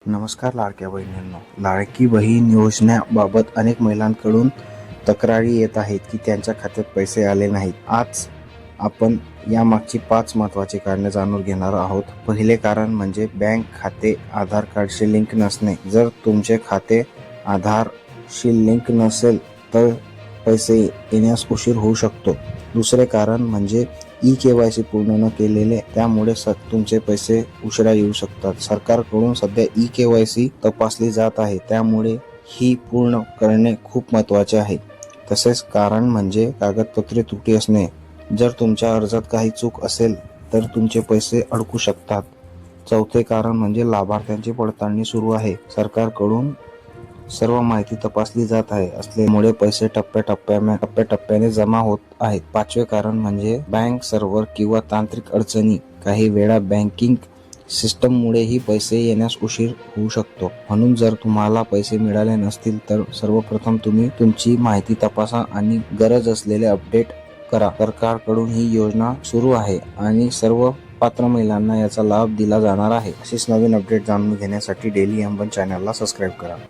नमस्कार लाडक्या बहिणींनो, लाडकी बहीण योजनेबाबत अनेक महिलांकडून तक्रारी येत आहेत की त्यांच्या खात्यात पैसे आले नाहीत. आज आपण यामागची 5 महत्त्वाची कारणे जाणून घेणार आहोत. पहिले कारण म्हणजे बँक खाते आधार कार्डशी लिंक नसणे. जर तुमचे खाते आधारशी लिंक नसेल तर पैसे येण्यास उशीर होऊ शकतो. दुसरे कारण म्हणजे ई-केवायसी पूर्ण न केलेले, त्यामुळे तुमचे पैसे उशिरा येऊ शकतात. सरकारकडून सध्या ई-केवायसी तपासली जात आहे, त्यामुळे ही पूर्ण करणे खूप महत्त्वाचे आहे. तसेच कारण म्हणजे कागदपत्रे त्रुटी असणे. जर तुमच्या अर्जात काही चूक असेल तर तुमचे पैसे अडकू शकतात. चौथे कारण म्हणजे लाभार्थ्यांची पडताळणी सुरू आहे. सरकारकडून सर्व माहिती तपासली जात आहे असल्यामुळे पैसे टप्प्याटप्प्याने जमा होत आहेत. पाचवे कारण म्हणजे बँक सर्व्हर किंवा तांत्रिक अडचणी. काही वेळा बँकिंग सिस्टममुळेही पैसे येण्यास उशीर होऊ शकतो. म्हणून जर तुम्हाला पैसे मिळाले नसतील तर सर्वप्रथम तुम्ही तुमची माहिती तपासा आणि गरज असलेले अपडेट करा. सरकारकडून ही योजना सुरू आहे आणि सर्व पात्र महिलांना याचा लाभ दिला जाणार आहे. अशीच नवीन अपडेट जाणून घेण्यासाठी डेली M1 चॅनलला सबस्क्राईब करा.